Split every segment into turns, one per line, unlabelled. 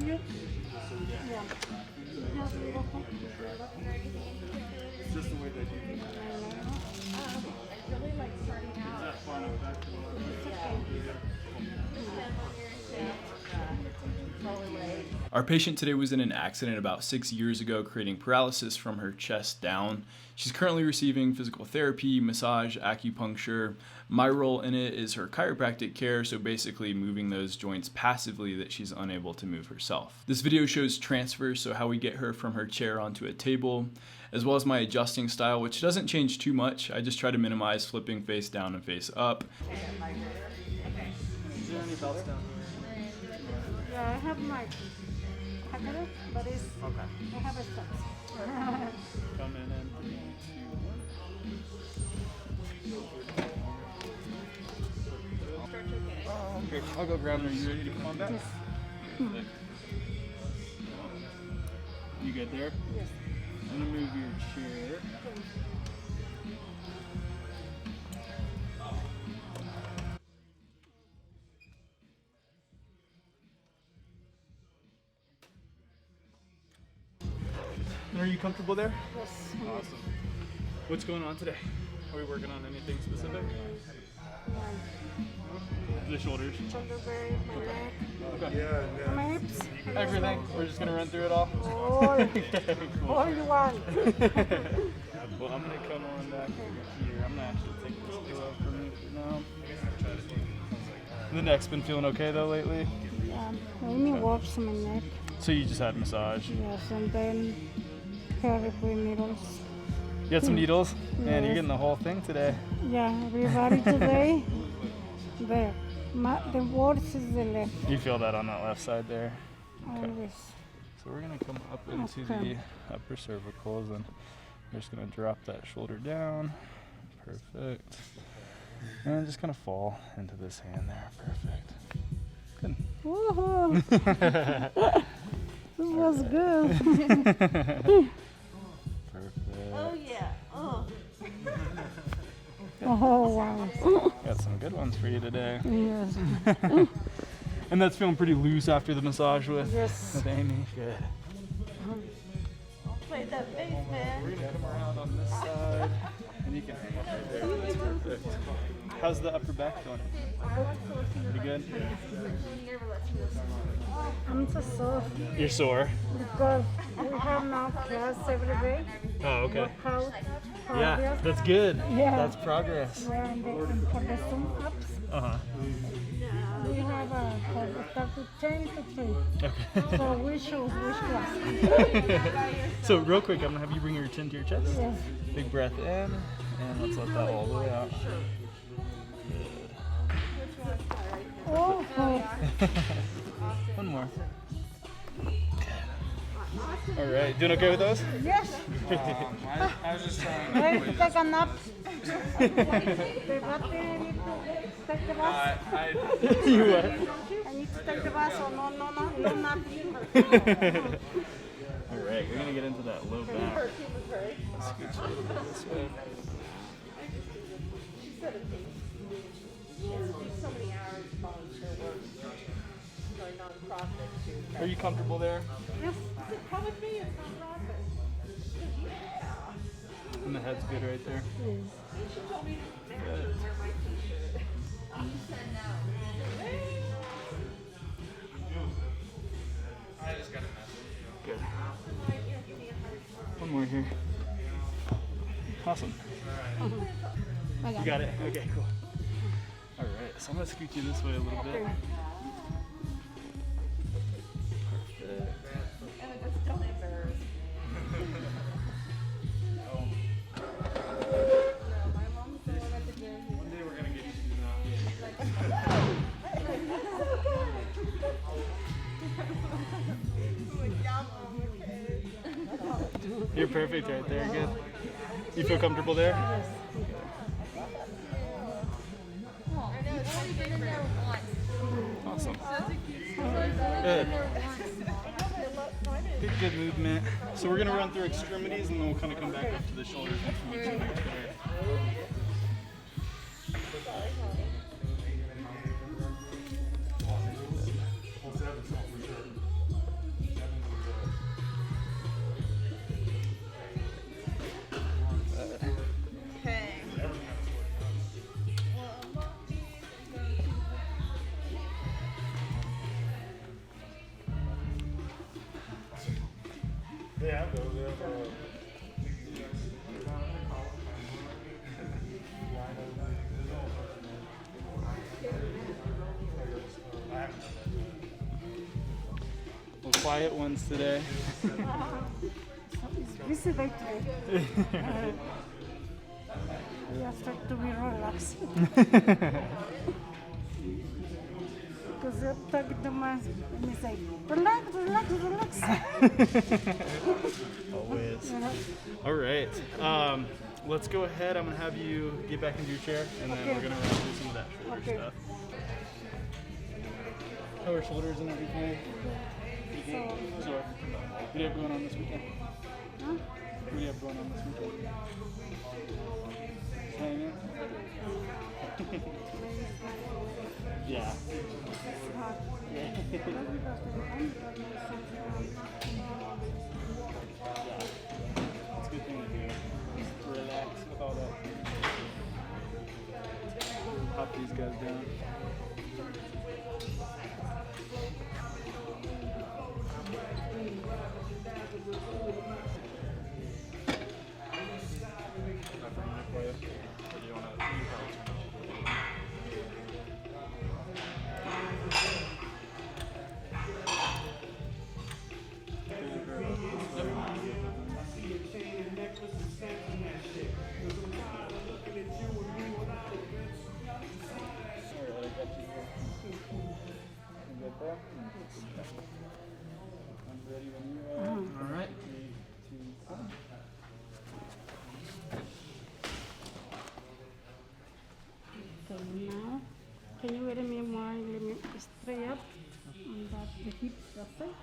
good? Yeah.
It's just the way that you do it.
I really like starting out.
That's fun effect.
Our patient today was in an accident about 6 years ago, creating paralysis from her chest down. She's currently receiving physical therapy, massage, acupuncture. My role in it is her chiropractic care, so basically moving those joints passively that she's unable to move herself. This video shows transfer, so how we get her from her chair onto a table, as well as my adjusting style, which doesn't change too much. I just try to minimize flipping face down and face up.
Is there any belts down here?
Yeah, I have my catheter, but it's
Okay.
I have a steps.
Come in and 3, 2, 1. Okay, I'll go grab her. You ready to come on back?
Yes.
You good there?
Yes.
I'm gonna move your chair. Are you comfortable there?
Yes.
Awesome. What's going on today? Are we working on anything specific? The shoulders.
Shoulder blade, my neck,
Okay.
my hips.
Everything. We're just gonna run through it all.
All you want.
Well, I'm gonna come on back over here. I'm gonna actually take this pillow for me for now. The neck's been feeling okay though lately?
Yeah, let me wash my neck.
So you just had a massage.
Yes, and then carry with needles.
You got some needles? Man, you're
Yes.
getting the whole thing today.
Yeah, everybody today. There. The worst is the left.
You feel that on that left side there.
Always.
So we're gonna come up into
Okay.
the upper cervicals and we're just gonna drop that shoulder down. Perfect. And just kind of fall into this hand there. Perfect. Good.
Woohoo! This was good.
Perfect.
Oh yeah. Oh.
Oh wow.
Got some good ones for you today.
Yes.
And that's feeling pretty loose after the massage with
Yes.
Amy. Good.
Play that bass, man.
We're gonna come around on this side, and you can hang up right there. That's perfect. How's the upper back feeling? Pretty good.
I'm so sore
You're sore.
because we have now class every day.
Oh, okay.
Workout.
Yeah,
cardio.
that's good.
Yeah.
That's progress.
Yeah, and for the zoom ups,
Uh-huh.
we have start to 10 to 3.
Okay.
So we choose which class.
So real quick, I'm gonna have you bring your chin to your chest.
Yes.
Big breath in, and let's let that all the way out.
Oh, oh.
One more. All right, doing okay with those?
Yes.
I was just trying.
Ready to take a nap. The battery need to take the bus.
You what?
I need to take the bus, so no nap.
All right, we're gonna get into that low back. Scooch a little bit this way.
So many hours volunteer work for a nonprofit to
Are you comfortable there?
Yes.
come with me. It's nonprofit. Yeah.
And the head's good right there.
She told me to
Good.
wear my t-shirt.
Good. One more here. Awesome. You got it? Okay, cool. All right, so I'm gonna scoot you this way a little bit. Perfect.
And just don't embarrass. My mom's the one at the gym.
One day we're gonna get you to do that. You're perfect right there. Good. You feel comfortable there? Awesome. Good. Good movement. So we're gonna run through extremities and then we'll kind of come back up to the shoulders once we get to there. They have those. They have quiet ones today.
It's busy day today. We have to be relaxed. Because you talk the man and you say, relax, relax, relax.
Always.
You know?
All right. Let's go ahead. I'm gonna have you get back into your chair, and then
Okay.
we're gonna run through some of that shoulder
Okay.
stuff. How are shoulders and everything?
So,
What do you have going on this weekend?
huh?
What do you have going on this weekend? Hanging? Yeah.
It's hard.
Yeah.
Because the end
It's a good thing to do. Just to relax with all that. Pop these guys down. All right. 3, 2, 1.
Okay, now, can you let me more, let me straight up on that, the hip, that's it.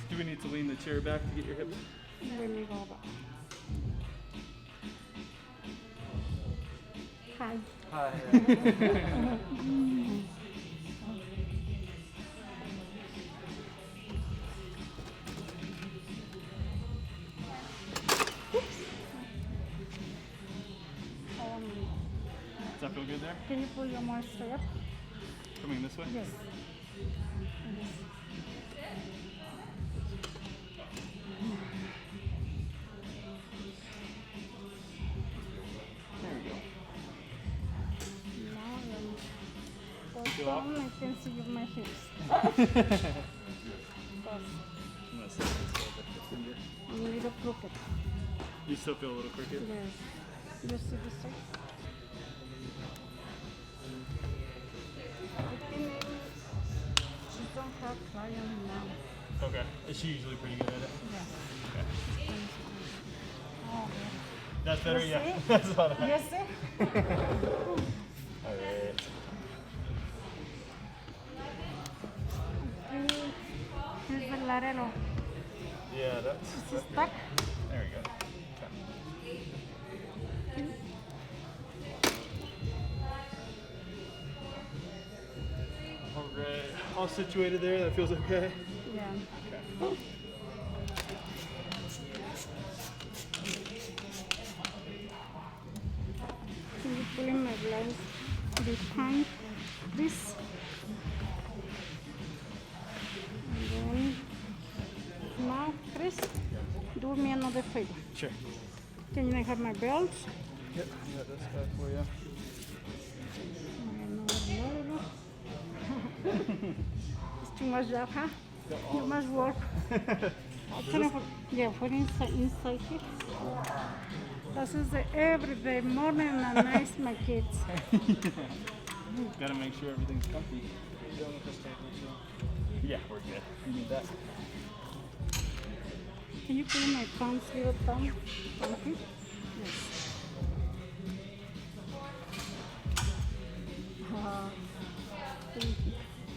Do we need to lean the chair back to get your hip?
Let me go back. Hi.
Hi. Does that feel good there?
Can you pull your more straight up?
Coming this way?
Yes.
There we go.
Now,
Feel off?
I can see my hips.
I'm gonna set this over the finger.
I'm a little crooked.
You still feel a little crooked?
Yes. You see the shape? I think she don't have client now.
Okay. Is she usually pretty good at it?
Yeah.
Okay.
Oh,
That's better?
You
Yeah.
see?
That's about it.
yes, sir.
Alright.
Here's the lateral.
Yeah, that's
Stuck.
there we go. Alright. All situated there, that feels okay?
Yeah.
Okay.
Can you pull in my blinds behind this? And then now, Chris, do me another favor.
Sure.
Can I have my belt?
Yep, I got this guy for you.
It's too much job, huh? Too much work. Can I put, yeah, put inside here. This is the everyday morning and night, my kids.
Gotta make sure everything's comfy. Going with this table, so. Yeah, we're good. You need that.
Can you put in my thumbs, little thumb? Okay. Yes.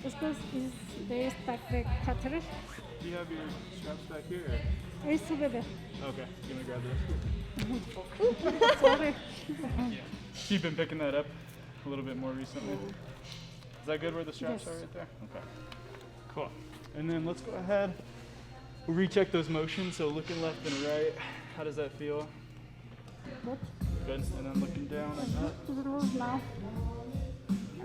This is they stack the cutter.
Do you have your straps back here? Or?
It's over there.
Okay, you gonna grab this?
Sorry.
You've been picking that up a little bit more recently. Is that good where the straps
Yes.
are right there? Okay. Cool. And then let's go ahead. We'll recheck those motions. So looking left and right. How does that feel?
Good.
Good. And then looking down and up.
Just loose now.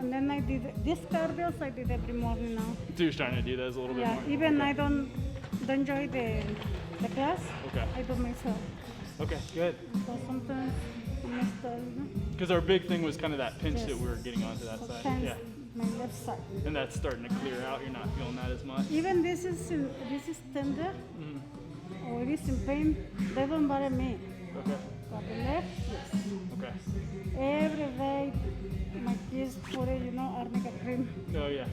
And then I did this cardio, I did every morning now.
So you're starting to do those a little bit
Yeah,
more?
even
Okay.
I don't enjoy the class,
Okay.
I do myself.
Okay, good.
So sometimes I messed up, you know.
Because our big thing was kind of that pinch
Yes.
that we were getting onto that
So
side.
tense
Yeah.
my left side.
And that's starting to clear out. You're not feeling that as much.
Even this is tender, or it is in pain, they don't bother me.
Okay.
But the left, yes.
Okay.
Every day, my kids put it, you know, arnica cream.
Oh yeah.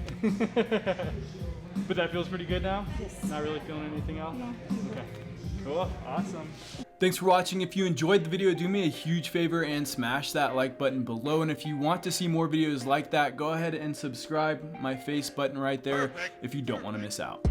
But that feels pretty good now?
Yes.
Not really feeling anything else?
No.
Okay. Cool. Awesome.
Thanks for watching. If you enjoyed the video, do me a huge favor and smash that like button below. And if you want to see more videos like that, go ahead and subscribe. My face button right there if you don't want to miss out.